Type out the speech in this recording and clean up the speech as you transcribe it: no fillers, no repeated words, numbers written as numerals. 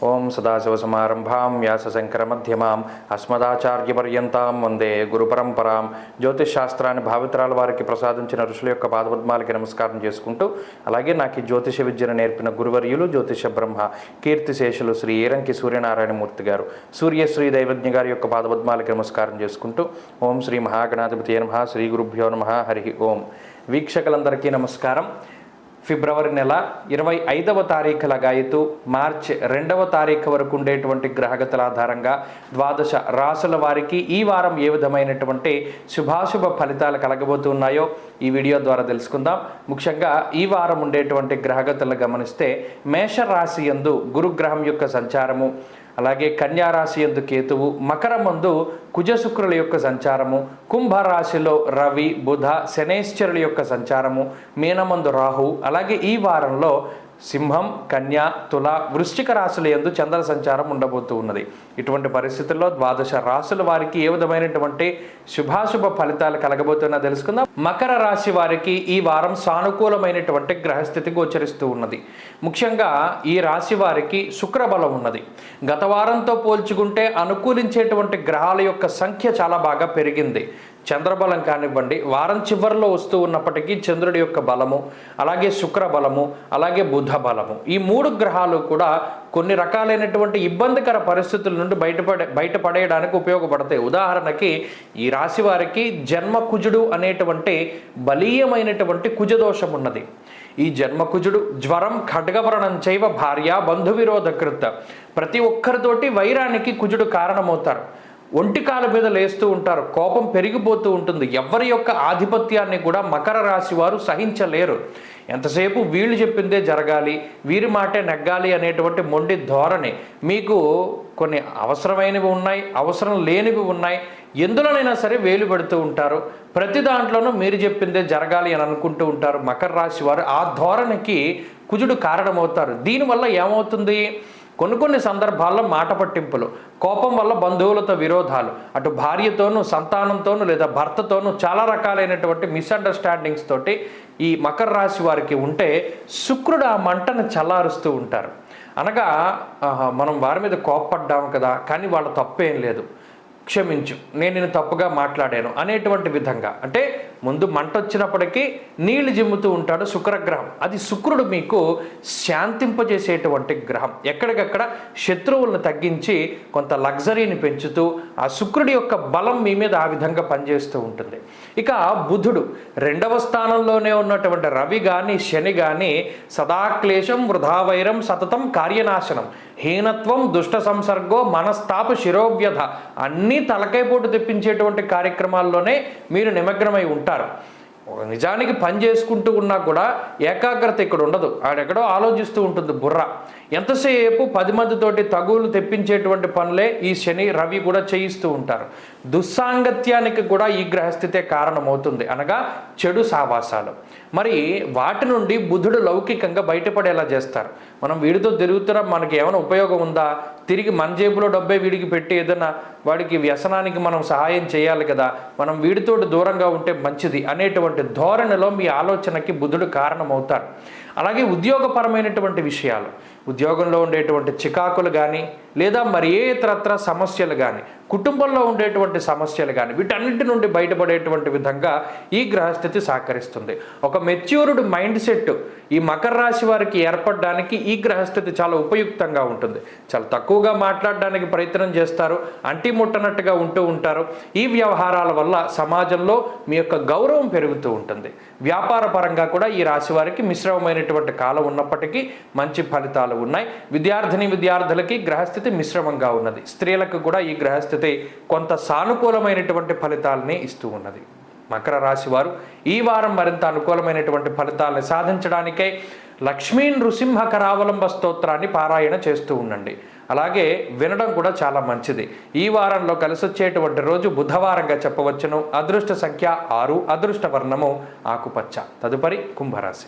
ఓం సదాశివసమారంభాం వ్యాసశంకరమధ్యమాం అస్మదాచార్యపర్యంతాం వందే గురుపరంపరాం. జ్యోతిష్ శాస్త్రాన్ని భావితరాల వారికి ప్రసాదించిన ఋషుల యొక్క పాదపద్మాలకి నమస్కారం చేసుకుంటూ, అలాగే నాకు ఈ జ్యోతిష విద్యను నేర్పిన గురువర్యులు జ్యోతిష బ్రహ్మ కీర్తిశేషులు శ్రీ ఏరంకి సూర్యనారాయణమూర్తి గారు, సూర్యశ్రీ దైవజ్ఞ గారి యొక్క పాదపద్మాలకి నమస్కారం చేసుకుంటూ, ఓం శ్రీ మహాగణాధిపతి నమః, శ్రీ గురుభ్యో నమః, హరి ఓం. వీక్షకులందరికీ నమస్కారం. ఫిబ్రవరి నెల 25వ తారీఖు లగాయతు మార్చి 2వ తారీఖు వరకు ఉండేటువంటి గ్రహగతుల ఆధారంగా ద్వాదశ రాసుల వారికి ఈ వారం ఏ విధమైనటువంటి శుభాశుభ ఫలితాలు కలగబోతున్నాయో ఈ వీడియో ద్వారా తెలుసుకుందాం. ముఖ్యంగా ఈ వారం ఉండేటువంటి గ్రహగతులను గమనిస్తే మేషరాశి యందు గురుగ్రహం యొక్క సంచారము, అలాగే కన్యారాశి యందు కేతువు, మకరమందు కుజశుక్రుల యొక్క సంచారము, కుంభరాశిలో రవి బుధ శనేశ్వరుల యొక్క సంచారము, మీనమందు రాహు, అలాగే ఈ వారంలో సింహం కన్య తుల వృశ్చిక రాశుల యందు చంద్ర సంచారం ఉండబోతూ ఉన్నది. ఇటువంటి పరిస్థితుల్లో ద్వాదశ రాశుల వారికి ఏ విధమైనటువంటి శుభాశుభ ఫలితాలు కలగబోతున్నా తెలుసుకుందాం. మకర రాశి వారికి ఈ వారం సానుకూలమైనటువంటి గ్రహస్థితి గోచరిస్తూ ఉన్నది. ముఖ్యంగా ఈ రాశి వారికి శుక్రబలం ఉన్నది. గత వారంతో పోల్చుకుంటే అనుకూలించేటువంటి గ్రహాల యొక్క సంఖ్య చాలా బాగా పెరిగింది. చంద్రబలం కానివ్వండి, వారం చివరిలో వస్తూ ఉన్నప్పటికీ చంద్రుడి యొక్క బలము, అలాగే శుక్ర బలము, అలాగే బుధ బలము, ఈ 3 గ్రహాలు కూడా కొన్ని రకాలైనటువంటి ఇబ్బందికర పరిస్థితుల నుండి బయటపడేయడానికి ఉపయోగపడతాయి. ఉదాహరణకి ఈ రాశి వారికి జన్మకుజుడు అనేటువంటి బలీయమైనటువంటి కుజదోషం ఉన్నది. ఈ జన్మకుజుడు జ్వరం ఖడ్గవరణం చైవ భార్య బంధువిరోధకృత, ప్రతి ఒక్కరితోటి వైరానికి కుజుడు కారణమవుతారు. ఒంటికాల మీద లేస్తూ ఉంటారు, కోపం పెరిగిపోతూ ఉంటుంది. ఎవరి యొక్క ఆధిపత్యాన్ని కూడా మకర రాశి వారు సహించలేరు. ఎంతసేపు వీళ్ళు చెప్పిందే జరగాలి, వీరి మాటే నెగ్గాలి అనేటువంటి మొండి ధోరణి. మీకు కొన్ని అవసరమైనవి ఉన్నాయి, అవసరం లేనివి ఉన్నాయి, ఎందులోనైనా సరే వేలు పెడుతూ ఉంటారు. ప్రతి దాంట్లోనూ మీరు చెప్పిందే జరగాలి అని అనుకుంటూ ఉంటారు మకర రాశి వారు. ఆ ధోరణికి కుజుడు కారణమవుతారు. దీనివల్ల ఏమవుతుంది? కొన్ని సందర్భాల్లో మాట పట్టింపులు, కోపం వల్ల బంధువులతో విరోధాలు, అటు భార్యతోనూ సంతానంతోనూ లేదా భర్తతోనూ చాలా రకాలైనటువంటి మిస్అండర్స్టాండింగ్స్ తోటి ఈ మకర రాశి వారికి ఉంటే శుక్రుడు ఆ మంటను చల్లారుస్తూ ఉంటారు. అనగా మనం వారి మీద కోప్పడ్డాము కదా, కానీ వాళ్ళ తప్పేం లేదు, క్షమించు, నేను నిన్ను తప్పుగా మాట్లాడాను అనేటువంటి విధంగా. అంటే ముందు మంట వచ్చినప్పటికీ నీళ్లు జిమ్ముతూ ఉంటాడు శుక్రగ్రహం. అది శుక్రుడు మీకు శాంతింపజేసేటువంటి గ్రహం. ఎక్కడికక్కడ శత్రువులను తగ్గించి కొంత లగ్జరీని పెంచుతూ ఆ శుక్రుడి యొక్క బలం మీ మీద ఆ విధంగా పనిచేస్తూ ఉంటుంది. ఇక బుధుడు 2వ స్థానంలోనే ఉన్నటువంటి రవి కానీ శని కానీ సదాక్లేశం వృధావైరం సతతం కార్యనాశనం హీనత్వం దుష్ట సంసర్గో మనస్తాప శిరోవ్యధ, అన్నీ తలకైపోటు తెప్పించేటువంటి కార్యక్రమాల్లోనే మీరు నిమగ్నమై ఉంటారు. నిజానికి పని చేసుకుంటూ ఉన్నా కూడా ఏకాగ్రత ఇక్కడ ఉండదు. ఆడెక్కడో ఆలోచిస్తూ ఉంటుంది బుర్ర. ఎంతసేపు 10 మందితోటి తగులు తెప్పించేటువంటి పనులే ఈ శని రవి కూడా చేయిస్తూ ఉంటారు. దుస్సాంగత్యానికి కూడా ఈ గ్రహస్థితే కారణమవుతుంది, అనగా చెడు సావాసాలు. మరి వాటి నుండి బుధుడు లౌకికంగా బయటపడేలా చేస్తారు. మనం వీడితో తిరుగుతున్నాం, మనకి ఏమైనా ఉపయోగం ఉందా? తిరిగి మన జేబులో డబ్బే వీడికి పెట్టి ఏదైనా వాడికి వ్యసనానికి మనం సహాయం చేయాలి కదా, మనం వీడితోటి దూరంగా ఉంటే మంచిది అనేటువంటి ధోరణిలో మీ ఆలోచనకి బుధుడు కారణమవుతారు. అలాగే ఉద్యోగపరమైనటువంటి విషయాలు, ఉద్యోగంలో ఉండేటువంటి చికాకులు కానీ లేదా మరి ఏ ఇతరత్ర సమస్యలు కానీ, కుటుంబంలో ఉండేటువంటి సమస్యలు కానీ, వీటన్నిటి నుండి బయటపడేటువంటి విధంగా ఈ గ్రహస్థితి సహకరిస్తుంది. ఒక మెచ్యూర్డ్ మైండ్ సెట్ ఈ మకర రాశి వారికి ఏర్పడడానికి ఈ గ్రహస్థితి చాలా ఉపయుక్తంగా ఉంటుంది. చాలా తక్కువగా మాట్లాడడానికి ప్రయత్నం చేస్తారు, అంటి ముట్టనట్టుగా ఉంటూ ఉంటారు. ఈ వ్యవహారాల వల్ల సమాజంలో మీ యొక్క గౌరవం పెరుగుతూ ఉంటుంది. వ్యాపార పరంగా కూడా ఈ రాశి వారికి మిశ్రమమైనటువంటి కాలం ఉన్నప్పటికీ మంచి ఫలితాలు ఉన్నాయి. విద్యార్థులకి గ్రహస్థితి మిశ్రమంగా ఉన్నది. స్త్రీలకు కూడా ఈ గ్రహస్థితి కొంత సానుకూలమైనటువంటి ఫలితాలని ఇస్తూ ఉన్నది. మకర రాశి వారు ఈ వారం మరింత అనుకూలమైనటువంటి ఫలితాలను సాధించడానికై లక్ష్మీ నృసింహ కరావలంబ స్తోత్రాన్ని పారాయణ చేస్తూ ఉండండి. అలాగే వినడం కూడా చాలా మంచిది. ఈ వారంలో కలిసి వచ్చేటువంటి రోజు బుధవారంగా చెప్పవచ్చును. అదృష్ట సంఖ్య 6, అదృష్ట వర్ణము ఆకుపచ్చ. తదుపరి కుంభరాశి.